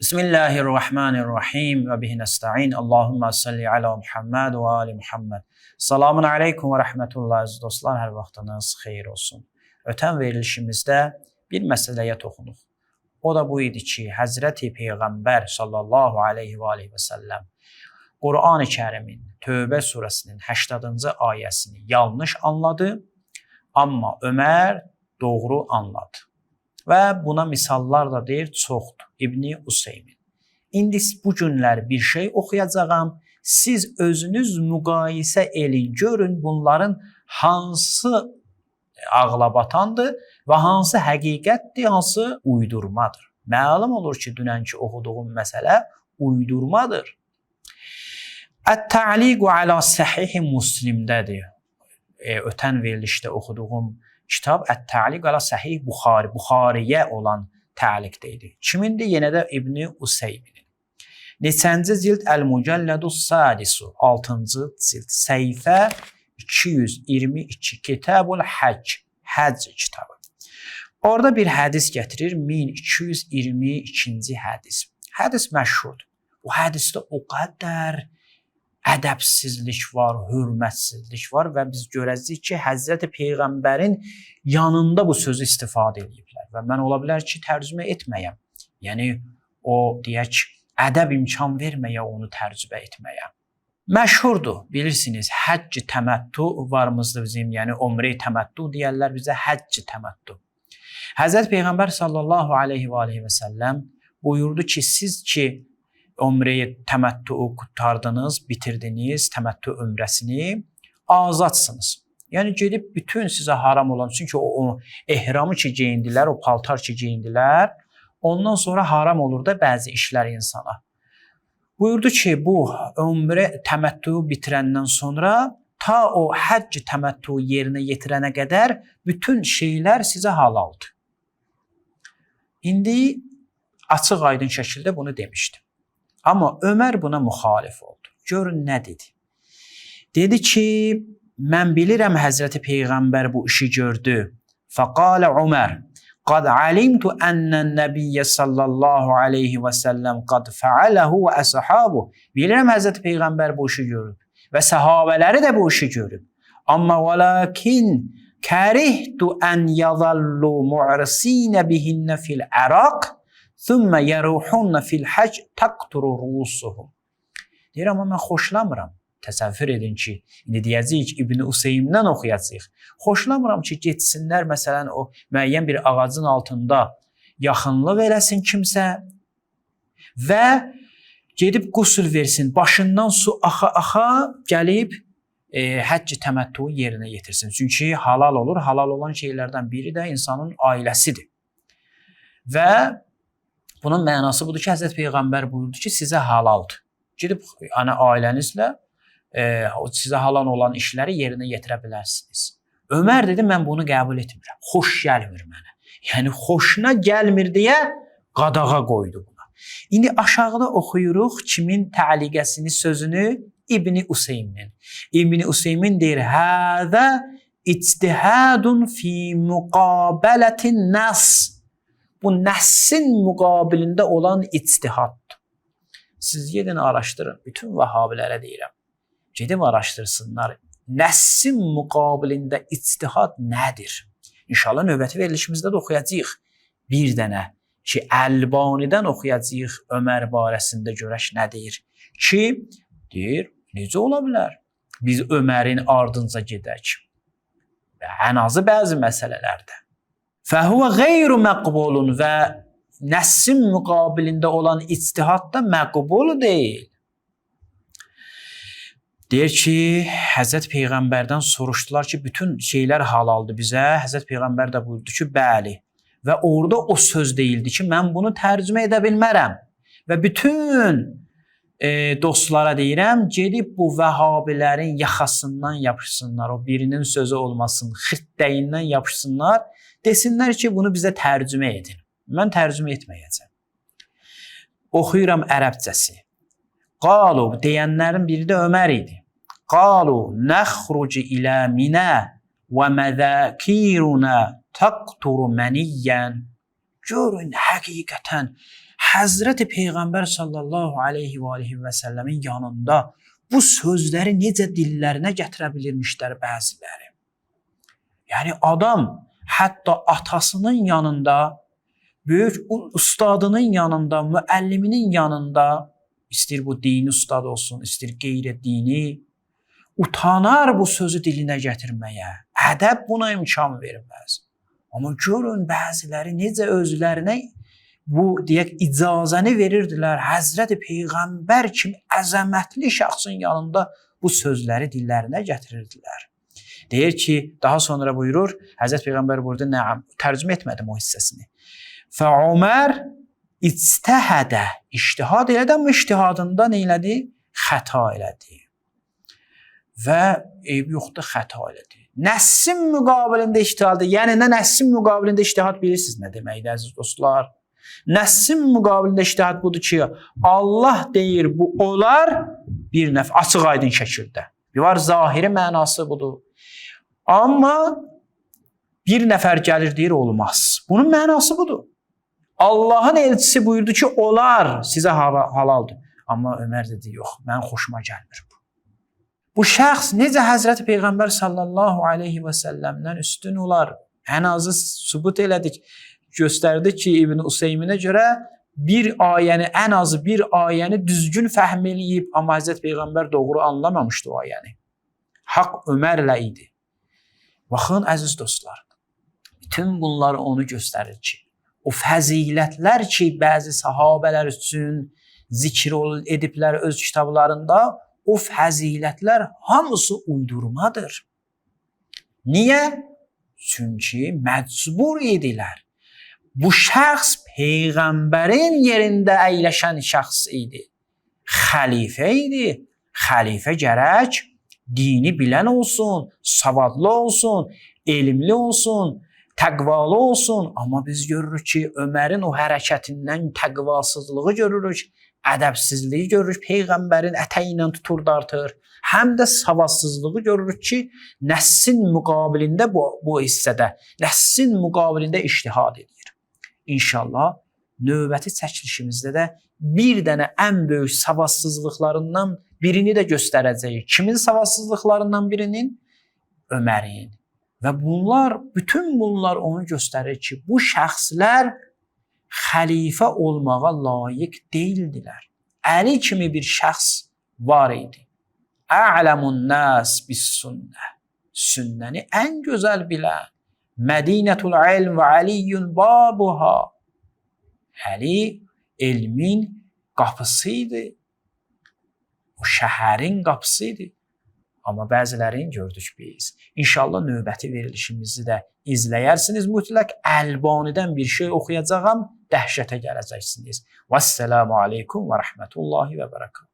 Bismillahirrahmanirrahim və bihi nəstəin. Allahumma salli ala Muhammed və ali Muhammed. Salamun aleykum və rəhmətullahi əziz dostlar, hər vaxtınız xeyir olsun. Ötən verilişimizdə bir məsələyə toxunuq. O da bu idi ki, Həzrəti Peyğəmbər sallallahu aleyhi və səlləm Qur'an-ı Kərimin Tövbə surəsinin 80-cı ayəsini yanlış anladı, amma Ömər doğru anladı. Və buna misallar da deyir çoxdur. İbn-i Useymin. İndi bu günlər bir şey oxuyacağam. Siz özünüz müqayisə edin, görün bunların hansı ağlabatandır və hansı həqiqətdir, hansı uydurmadır. Məlum olur ki, dünənki oxuduğum məsələ uydurmadır. Ət-Tə'liqu alə Səhih Müslimdədir. Ötən verilişdə oxuduğum kitab Ət-Tə'liq alə Səhih Buxari, Buxariyə olan təliqdə idi. Kimindir? Yenə də İbn-i Useyminin. Neçənci cild Əl-Mücəllədu Sadisu, 6-cı cild, səhifə 222, Kitabul Həcc, Həcc kitabı. Orada bir hədis gətirir, 1222-ci hədis. Hədis məşhurdur. Bu hədisdə o qədər ədəbsizlik var, hörmətsizlik var və biz görəcəyik ki, Həzrəti Peyğəmbərin yanında bu sözü istifadə ediblər və mən ola bilər ki, tərcümə etməyəm. Yəni, o, deyək, ədəb imkan verməyə onu tərcümə etməyə. Məşhurdur, bilirsiniz, həcc təməttu varımızdır bizim, yəni umre təməttu deyərlər bizə, həcc təməttu. Həzrəti Peyğəmbər sallallahu aleyhi və səlləm buyurdu ki, siz ki, umreyi təməttu qurtardınız, bitirdiniz təməttu ömrəsini, azadsınız. Yəni gedib bütün sizə haram olan, çünki o ehramı ki geyindilər, o paltar ki geyindilər, ondan sonra haram olur da bəzi işlər insana. Buyurdu ki, bu ömrə təməttu bitirəndən sonra ta o həcc təməttu yerinə yetirənə qədər bütün şeylər sizə halaldır. İndi açıq aydın şəkildə bunu demişdim. Amma Ömər buna müxalif oldu. Görün nə dedi. Dedi ki, mən bilirəm Həzrəti Peyğəmbər bu işi gördü. Fəqalə Ömər, qad alimtu ənnən nəbiyyə sallallahu aleyhi və səlləm qad fəaləhu və əshabu. Bilirəm Həzrəti Peyğəmbər bu işi görüb və səhabələri də bu işi görüb. Amma və lakin kərihtu ən yazallu mu'risinə bihinnə fil əraq ثُمَّ يَرُوحُنَّ فِي الْحَجِّ تَقْتُرُ رُؤُسُهُمْ. Deyir, amma mən xoşlamıram. Təsəvvür edin ki, indi deyəcəyik İbn-i Useymdən oxuyacaq. Xoşlamıram ki, getsinlər, məsələn, o müəyyən bir ağacın altında yaxınlıq eləsin kimsə və gedib qüsl versin, başından su axa-axa gəlib həcc təməttu yerinə yetirsin. Çünki halal olur, halal olan şeylərdən biri də insanın ailəsidir. Və bunun mənası budur ki, Həzrət Peyğəmbər buyurdu ki, sizə halaldır. Gedib ailənizlə sizə halal olan işləri yerinə yetirə bilərsiniz. Ömər dedi, mən bunu qəbul etmirəm. Xoş gəlmir mənə. Yəni, xoşuna gəlmir deyə qadağa qoydu buna. İndi aşağıda oxuyuruq kimin təliqəsini, sözünü? İbn-i Useyminin. İbn-i Useymin deyir, həzə ictihadun fi müqabələtin nəs. Bu nəssin müqabilində olan ictihaddır. Siz gedin araşdırın. Bütün vəhabilərə deyirəm. Gedib araşdırsınlar. Nəssin müqabilində ictihad nədir? İnşallah növbəti verilişimizdə də oxuyacağıq. Bir dənə ki, Əlbanidən oxuyacağıq Ömər barəsində görək nə deyir. Ki, deyir, necə ola bilər? Biz Ömərin ardınca gedək. Və ən azı bəzi məsələlərdə. Fəhuvə qeyru məqbulun və nəssin müqabilində olan ictihad da məqbul deyil. Deyir ki, Həzrət Peyğəmbərdən soruşdular ki, bütün şeylər halaldır bizə. Həzrət Peyğəmbər də buyurdu ki, bəli. Və orada o söz deyildi ki, mən bunu tərcümə edə bilmərəm. Və bütün dostlara deyirəm, gedib bu vəhabilərin yaxasından yapışsınlar, o birinin sözü olmasın, xirtdəyindən yapışsınlar. Desinlər ki, bunu bizə tərcümə edin. Mən tərcümə etməyəcəm. Oxuyuram ərəbcəsi. Qalu, deyənlərin biri də Ömər idi. Qalu, nəxrucu ilə minə və məzəkiruna təqturu məniyyən. Görün, həqiqətən Həzrəti Peyğəmbər sallallahu aleyhi və aleyhi və səlləmin yanında bu sözləri necə dillərinə gətirə bilirmişlər bəziləri. Yəni adam hətta atasının yanında, böyük ustadının yanında, müəlliminin yanında, istir bu dini ustad olsun, istir qeyri-dini, utanar bu sözü dilinə gətirməyə. Ədəb buna imkan verməz. Amma görün bəziləri necə özlərinə bu deyək icazəni verirdilər. Həzrəti Peyğəmbər kimi əzəmətli şəxsin yanında bu sözləri dillərinə gətirirdilər. Deyir ki, daha sonra buyurur, Həzrət Peyğəmbər burada nəam, tərcümə etmədim o hissəsini. Fə Ömər ictəhədə, iştihad elədi, amma iştihadında nə elədi? Xəta elədi. Və eyb yoxdur, xəta elədi. Nəssin müqabilində iştihadı, yəni nə nəssin müqabilində iştihad bilirsiniz nə deməkdir, əziz dostlar? Nəssin müqabilində iştihad budur ki, Allah deyir bu olar bir nəfər, açıq aydın şəkildə. Bir var, zahiri mənası budur. Amma bir nəfər gəlir deyir olmaz. Bunun mənası budur. Allahın elçisi buyurdu ki, olar, sizə halaldır. Amma Ömər dedi, yox, mən xoşuma gəlmir bu. Bu şəxs necə Həzrəti Peyğəmbər sallallahu aleyhi və səlləmdən üstün olar? Ən azı sübut elədik, göstərdi ki, İbn Useyminə görə bir ayəni, ən azı bir ayəni düzgün fəhm eləyib, amma Həzrət Peyğəmbər doğru anlamamışdı o ayəni. Haqq Ömərlə idi. Baxın, əziz dostlar, bütün bunları onu göstərir ki, o fəzilətlər ki, bəzi sahabələr üçün zikr ediblər öz kitablarında, o fəzilətlər hamısı uydurmadır. Niyə? Çünki məcbur idilər. Bu şəxs Peyğəmbərin yerində əyləşən şəxs idi. Xəlifə idi. Xəlifə gərək dini bilən olsun, savadlı olsun, elmli olsun, təqvalı olsun. Amma biz görürük ki, Ömərin o hərəkətindən təqvasızlığı görürük, ədəbsizliyi görürük, Peyğəmbərin ətəyi ilə tutur dartır. Həm də savadsızlığı görürük ki, nəssin müqabilində bu hissədə, nəssin müqabilində iştihad edir. İnşallah, növbəti çəkilişimizdə də bir dənə ən böyük savadsızlıqlarından birini də göstərəcəyik. Kimin savadsızlıqlarından birinin? Ömərin. Və bunlar, bütün bunlar onu göstərir ki, bu şəxslər xəlifə olmağa layiq deyildilər. Əli kimi bir şəxs var idi. A'lamun nas bis sünnə. Sünnəni ən gözəl bilən. Mədinətul ilm və Aliyyun babuha. Əli elmin qapısı idi. O şəhərin qapısı idi. Amma bəzilərini gördük biz. İnşallah növbəti verilişimizi də izləyərsiniz. Mütləq Əlbanidən bir şey oxuyacağam, dəhşətə gələcəksiniz. Vəssalamu aleykum və rəhmətullahi və bərəkatuhu.